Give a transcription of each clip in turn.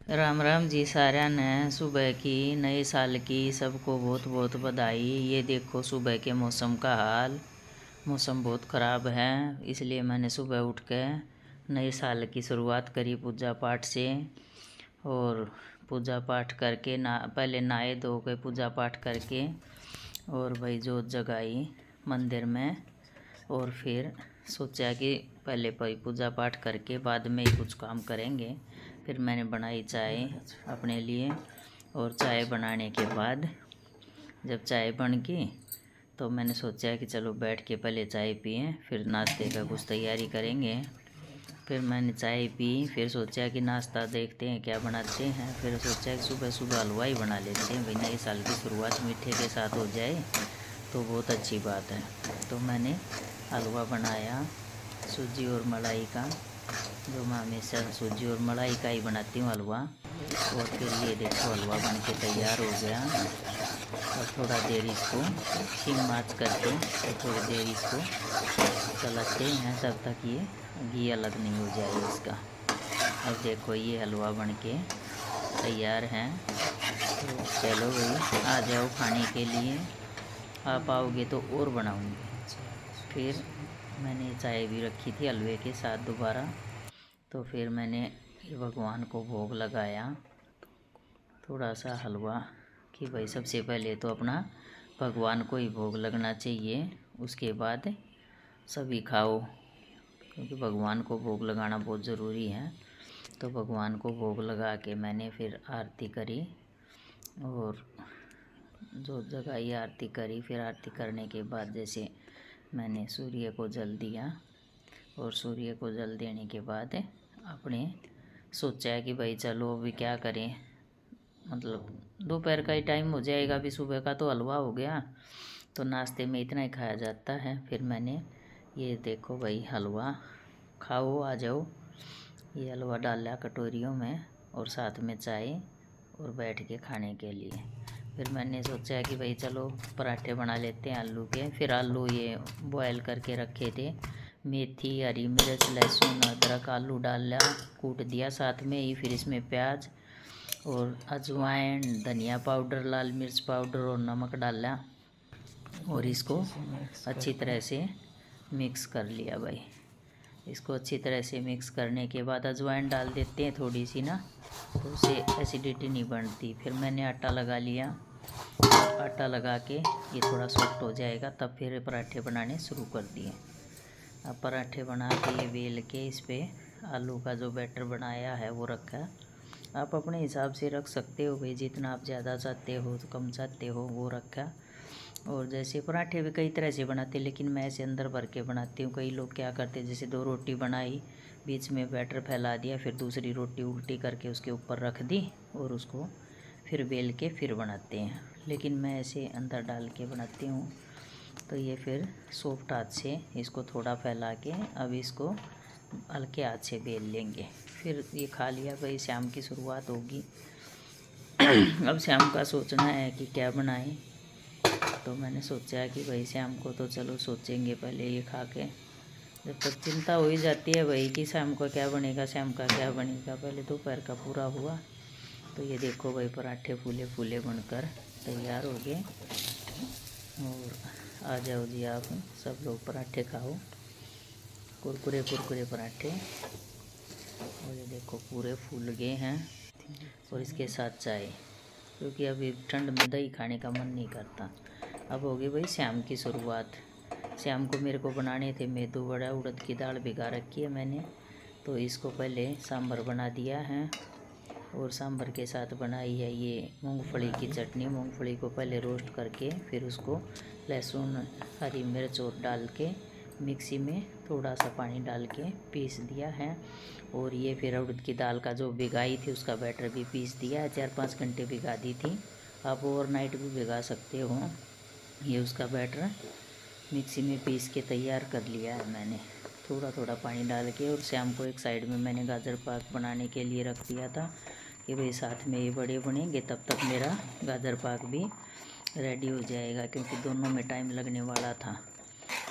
राम राम जी सारा ने सुबह की नए साल की सबको बहुत बहुत बधाई। ये देखो सुबह के मौसम का हाल। मौसम बहुत ख़राब है, इसलिए मैंने सुबह उठ के नए साल की शुरुआत करी पूजा पाठ से। और पूजा पाठ करके पहले नहाए धो के पूजा पाठ करके और भाई जोत जगाई मंदिर में। और फिर सोचा कि पहले भाई पूजा पाठ करके बाद में ही कुछ काम करेंगे। फिर मैंने बनाई चाय अपने लिए। और चाय बनाने के बाद जब चाय बन गई तो मैंने सोचा कि चलो बैठ के पहले चाय पिएं, फिर नाश्ते का कुछ तैयारी करेंगे। फिर मैंने चाय पी, फिर सोचा कि नाश्ता देखते हैं क्या बनाते हैं। फिर सोचा कि सुबह सुबह हलवा ही बना लेते हैं, भाई नए साल की शुरुआत मीठे के साथ हो जाए तो बहुत अच्छी बात है। तो मैंने हलवा बनाया सूजी और मलाई का, जो मैं हमेशा सूजी और मलाई का ही बनाती हूँ हलवा। और फिर ये देखो हलवा बन के तैयार हो गया। और थोड़ा देर इसको सिम आँच करके और थोड़ी देर इसको चलाते हैं तब तक ये घी अलग नहीं हो जाए इसका। अब देखो ये हलवा बन के तैयार है। तो चलो भाई आ जाओ खाने के लिए, आप आओगे तो और बनाऊँगी। फिर मैंने चाय भी रखी थी हलवे के साथ दोबारा। तो फिर मैंने ये भगवान को भोग लगाया थोड़ा सा हलवा, कि भाई सबसे पहले तो अपना भगवान को ही भोग लगना चाहिए, उसके बाद सभी खाओ, क्योंकि भगवान को भोग लगाना बहुत ज़रूरी है। तो भगवान को भोग लगा के मैंने फिर आरती करी और जोत जगाई, आरती करी। फिर आरती करने के बाद जैसे मैंने सूर्य को जल दिया। और सूर्य को जल देने के बाद अपने सोचा है कि भाई चलो अभी क्या करें, मतलब दोपहर का ही टाइम हो जाएगा, अभी सुबह का तो हलवा हो गया तो नाश्ते में इतना ही खाया जाता है। फिर मैंने ये देखो भाई हलवा खाओ आ जाओ, ये हलवा डाला कटोरियों में और साथ में चाय और बैठ के खाने के लिए। फिर मैंने सोचा कि भाई चलो पराठे बना लेते हैं आलू के। फिर आलू ये बॉयल करके रखे थे, मेथी हरी मिर्च लहसुन अदरक आलू डाला कूट दिया साथ में ही। फिर इसमें प्याज और अजवाइन धनिया पाउडर लाल मिर्च पाउडर और नमक डाला और इसको अच्छी तरह से मिक्स कर लिया भाई। इसको अच्छी तरह से मिक्स करने के बाद अजवाइन डाल देते हैं थोड़ी सी ना, तो उससे एसिडिटी नहीं बनती। फिर मैंने आटा लगा लिया, आटा लगा के ये थोड़ा सॉफ्ट हो जाएगा तब फिर पराठे बनाने शुरू कर दिए। अब पराठे बना के ये बेल के इस पर आलू का जो बैटर बनाया है वो रखा। आप अपने हिसाब से रख सकते हो भाई, जितना आप ज़्यादा चाहते हो तो कम चाहते हो वो रखा। और जैसे पराठे भी कई तरह से बनाते हैं, लेकिन मैं ऐसे अंदर भर के बनाती हूँ। कई लोग क्या करते हैं, जैसे 2 रोटी बनाई बीच में बैटर फैला दिया, फिर दूसरी रोटी उल्टी करके उसके ऊपर रख दी और उसको फिर बेल के फिर बनाते हैं। लेकिन मैं ऐसे अंदर डाल के बनाती हूँ। तो ये फिर सॉफ्ट हाथ से इसको थोड़ा फैला के अब इसको हल्के हाथ से बेल लेंगे। फिर ये खा लिया भाई, शाम की शुरुआत होगी। अब शाम का सोचना है कि क्या बनाएं। तो मैंने सोचा कि भाई शाम को तो चलो सोचेंगे, पहले ये खा के जब तक चिंता हो ही जाती है भाई कि शाम को क्या बनेगा शाम का क्या बनेगा, पहले दोपहर का पूरा हुआ। तो ये देखो भाई पराठे फूले फूले बनकर तैयार हो गए। और आ जाओ जी आप सब लोग पराठे खाओ, कुरकुरे कुरकुरे पराठे। और ये देखो पूरे फूल गए हैं। और इसके साथ चाय, क्योंकि अभी ठंड में दही खाने का मन नहीं करता। अब होगी भाई शाम की शुरुआत। शाम को मेरे को बनाने थे मेदू वड़ा, उड़द की दाल भिगा रखी है मैंने, तो इसको पहले सांभर बना दिया है। और सांभर के साथ बनाई है ये मूंगफली की चटनी। मूंगफली को पहले रोस्ट करके फिर उसको लहसुन हरी मिर्च और डाल के मिक्सी में थोड़ा सा पानी डाल के पीस दिया है। और ये फिर उड़द की दाल का जो भिगाई थी उसका बैटर भी पीस दिया है। 4-5 घंटे भिगा दी थी, आप ओवरनाइट भी भिगा सकते हो। ये उसका बैटर मिक्सी में पीस के तैयार कर लिया है मैंने, थोड़ा थोड़ा पानी डाल के। और शाम को एक साइड में मैंने गाजर पाक बनाने के लिए रख दिया था कि भाई साथ में ये बड़े बनेंगे तब तक मेरा गाजर पाक भी रेडी हो जाएगा, क्योंकि दोनों में टाइम लगने वाला था।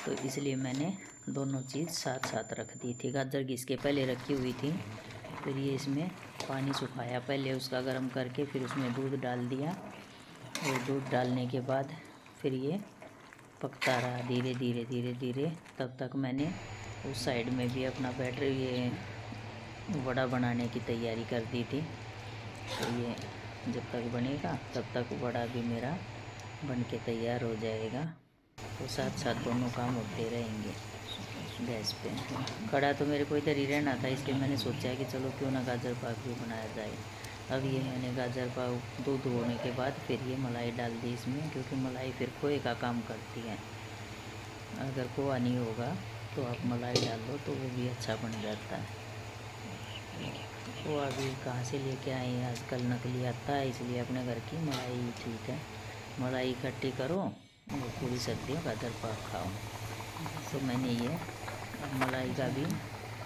तो इसलिए मैंने दोनों चीज़ साथ साथ रख दी थी। गाजर घिस के पहले रखी हुई थी, फिर ये इसमें पानी सुखाया पहले उसका गर्म करके, फिर उसमें दूध डाल दिया और दूध डालने के बाद फिर ये पकता रहा धीरे धीरे धीरे धीरे। तब तक मैंने उस साइड में भी अपना बैटर ये वड़ा बनाने की तैयारी कर दी थी। तो ये जब तक बनेगा तब तक वड़ा भी मेरा बन के तैयार हो जाएगा। तो साथ साथ दोनों काम होते रहेंगे गैस पे। खड़ा तो मेरे को इधर ही रहना था, इसलिए मैंने सोचा कि चलो क्यों ना गाजर पाक भी बनाया जाए। अब ये मैंने गाजर पाक दूध होने के बाद फिर ये मलाई डाल दी इसमें, क्योंकि मलाई फिर खोए का काम करती है। अगर खोआ नहीं होगा तो आप मलाई डाल दो तो वो भी अच्छा बन जाता है। खोआ भी कहाँ से लेके आए, आजकल नकली आता है, इसलिए अपने घर की मलाई ठीक है। मलाई इकट्ठी करो और पूरी सर्दियों गाजर पाक खाओ। तो मैंने ये मलाई का भी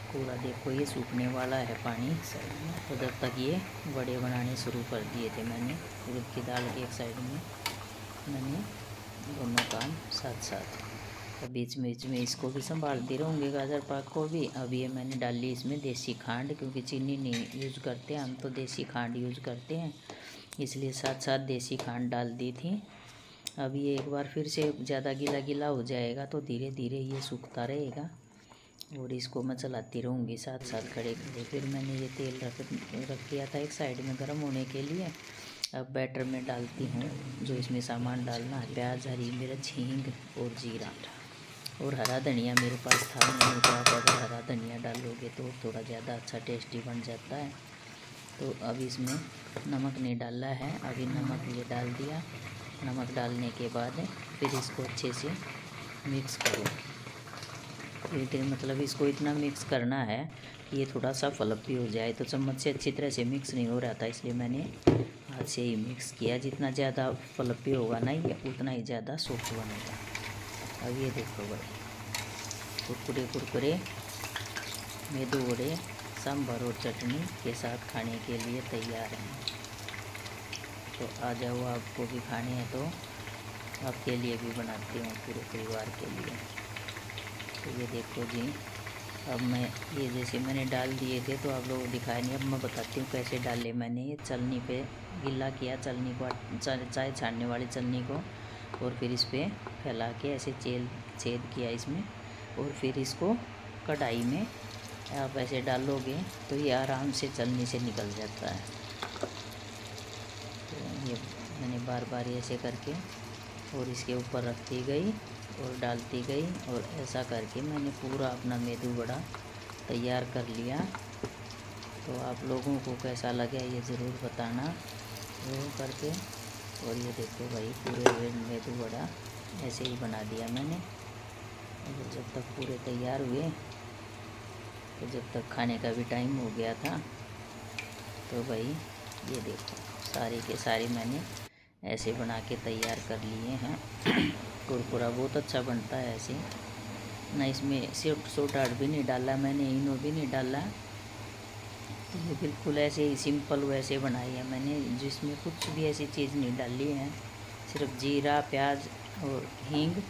पूरा देखो ये सूखने वाला है पानी। तो जब तक ये वड़े बनाने शुरू कर दिए थे मैंने, उड़द की दाल के एक साइड में मैंने दोनों काम साथ साथ। तो बीच में इसको भी संभालती रहूँगी गाजर पाक को भी। अब ये मैंने डाली इसमें देसी खांड, क्योंकि चीनी नहीं यूज़ करते हम, तो देसी खांड यूज़ करते हैं, इसलिए साथ साथ देसी खांड डाल दी थी। अब ये एक बार फिर से ज़्यादा गीला गीला हो जाएगा तो धीरे धीरे ये सूखता रहेगा और इसको मैं चलाती रहूँगी साथ साथ खड़े खड़े। फिर मैंने ये तेल रख दिया था एक साइड में गर्म होने के लिए। अब बैटर में डालती हूँ जो इसमें सामान डालना है, प्याज, हरी मिर्च, हींग और जीरा और हरा धनिया मेरे पास था। मैंने कहा अगर हरा धनिया डालोगे तो थोड़ा ज़्यादा अच्छा टेस्टी बन जाता है। तो अब इसमें नमक नहीं डाला है, अभी नमक ये डाल दिया। नमक डालने के बाद फिर इसको अच्छे से मिक्स करो। फिर मतलब इसको इतना मिक्स करना है कि ये थोड़ा सा फ्लफी हो जाए। तो चम्मच से अच्छी तरह से मिक्स नहीं हो रहा था, इसलिए मैंने हाथ से ही मिक्स किया। जितना ज़्यादा फ्लफी होगा ना ये उतना ही ज़्यादा सॉफ्ट बनेगा। अब ये देखो भाई कुरकुरे कुरकुरे मेदू वड़े सांभर और चटनी के साथ खाने के लिए तैयार हैं। तो आ जाओ, आपको भी खाने हैं तो आपके लिए भी बनाती हूँ, पूरे परिवार के लिए। तो ये देखो जी, अब मैं ये जैसे मैंने डाल दिए थे तो आप लोगों को दिखाया नहीं, अब मैं बताती हूँ कैसे डाले मैंने। ये चलनी पे गीला किया, चलनी को चाय छानने वाली चलनी को, और फिर इस पर फैला के ऐसे छेद किया इसमें, और फिर इसको कढ़ाई में आप ऐसे डालोगे तो ये आराम से चलनी से निकल जाता है। तो ये मैंने बार बार ऐसे करके और इसके ऊपर रखती गई और डालती गई, और ऐसा करके मैंने पूरा अपना मेदू वड़ा तैयार कर लिया। तो आप लोगों को कैसा लगा ये ज़रूर बताना वो करके। और ये देखो भाई पूरे मेदू वड़ा ऐसे ही बना दिया मैंने। और जब तक पूरे तैयार हुए तो जब तक खाने का भी टाइम हो गया था, तो भाई ये देखो सारे के सारे मैंने ऐसे बना के तैयार कर लिए हैं। कुरकुरा बहुत अच्छा बनता है ऐसे ना, इसमें सोडा भी नहीं डाला मैंने, इनो भी नहीं डाला। तो ये बिल्कुल ऐसे ही सिंपल वैसे बनाई है मैंने, जिसमें कुछ भी ऐसी चीज़ नहीं डाली है, सिर्फ जीरा, प्याज और हींग